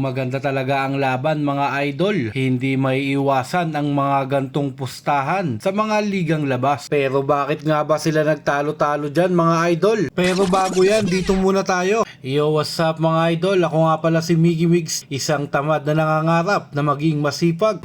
maganda talaga ang laban mga idol, hindi may iwasan ang mga gantong pustahan sa mga ligang labas. Pero bakit nga ba sila nagtalo-talo dyan mga idol? Pero bago yan, dito muna tayo. Yo, what's up mga idol? Ako nga pala si Miggy Migs, isang tamad na nangangarap na maging masipag.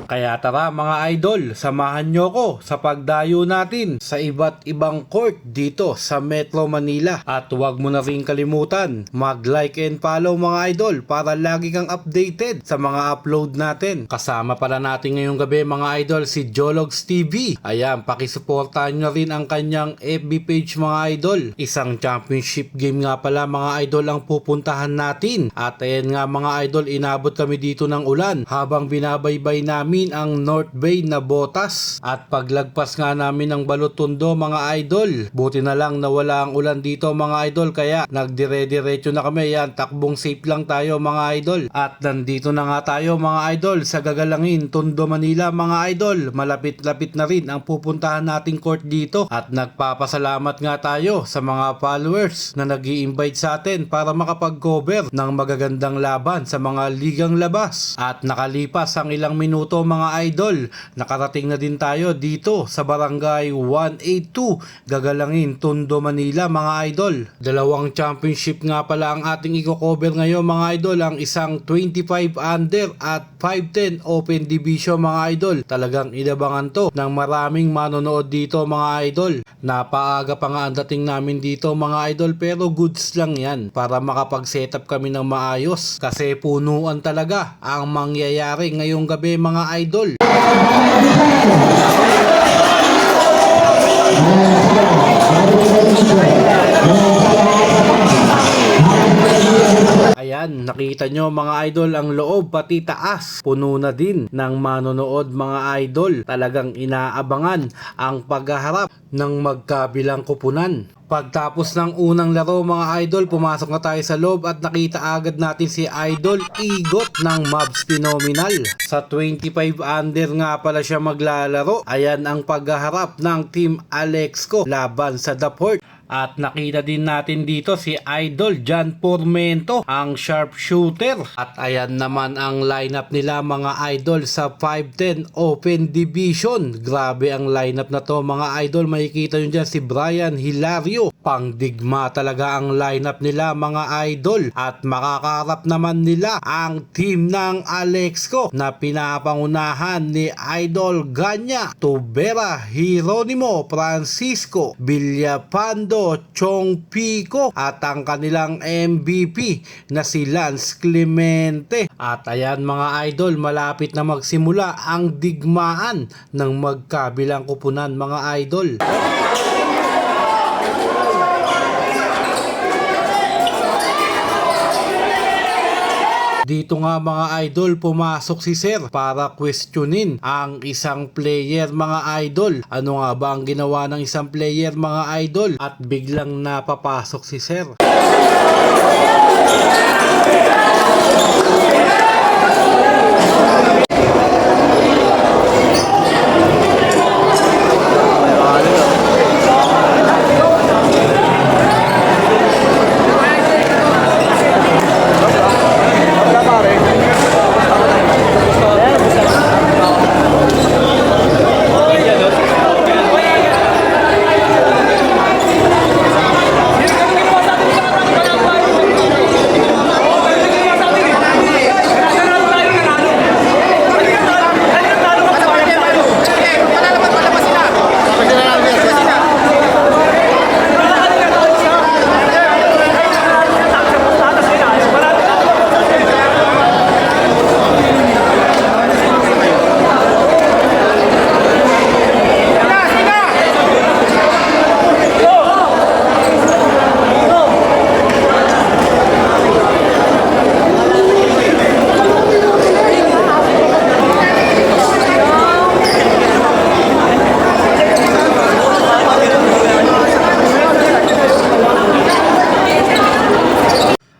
Kaya tara mga idol, samahan nyo ko sa pagdayo natin sa iba't ibang court dito sa Metro Manila. At huwag mo na rin kalimutan mag-like and follow mga idol para lagi kang updated sa mga upload natin. Kasama pala natin ngayong gabi mga idol si Jologs TV. Ayan, pakisuportahan nyo rin ang kanyang FB page mga idol. Isang championship game nga pala mga idol ang pupuntahan natin. At ayan nga mga idol, inabot kami dito ng ulan habang binabaybay namin ang North Bay na Botas at paglagpas nga namin ng Balotondo mga idol, buti na lang nawala ang ulan dito mga idol, kaya nagdire-diretso na kami. Yan, takbong safe lang tayo mga idol. At nandito na nga tayo mga idol sa gagalangin Tondo, Manila mga idol. Malapit-lapit na rin ang pupuntahan nating court dito at nagpapasalamat nga tayo sa mga followers na nag-i-invite sa atin para makapag-cover ng magagandang laban sa mga ligang labas. At nakalipas ang ilang minuto mga idol, nakarating na din tayo dito sa barangay 182 gagalangin Tondo, Manila mga idol. Dalawang championship nga pala ang ating i-cover ngayon mga idol, ang isang 25 under at 510 open division mga idol. Talagang inabangan to ng maraming manonood dito mga idol. Napaaga pa nga ang dating namin dito mga idol, pero goods lang yan para makapag-setup kami ng maayos kasi punuan talaga ang mangyayari ngayong gabi mga idol. Ayan, nakita nyo mga idol ang loob pati taas. Puno na din ng manonood mga idol. Talagang inaabangan ang paghaharap ng magkabilang kupunan. Pagtapos ng unang laro mga idol, pumasok na tayo sa loob at nakita agad natin si Idol Igot ng Mavs Phenomenal. Sa 25 under nga pala siya maglalaro. Ayan ang paghaharap ng Team Alexco laban sa The Port. At nakita din natin dito si Idol John Formento, ang sharpshooter. At ayan naman ang lineup nila mga idol sa 510 Open Division. Grabe ang lineup na to mga idol. Makikita nyo dyan si Brian Hilario. Pangdigma talaga ang lineup nila mga idol. At makakaharap naman nila ang team ng Alexco na pinapangunahan ni Idol Ganya, Tubera, Hieronimo, Francisco, Villapando, Chong Pico at ang kanilang MVP na si Lance Clemente. At ayan mga idol, malapit na magsimula ang digmaan ng magkabilang kupunan mga idol. Dito nga mga idol, pumasok si Sir para questionin ang isang player mga idol. Ano nga ba ang ginawa ng isang player mga idol? At biglang napapasok si Sir.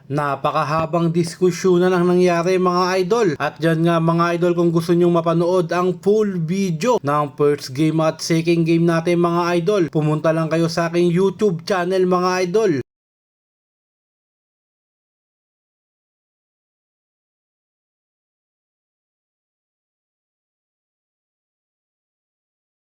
Napakahabang diskusyonan ang nangyari mga idol. At dyan nga mga idol, kung gusto nyong mapanood ang full video ng first game at second game natin mga idol, pumunta lang kayo sa aking YouTube channel mga idol.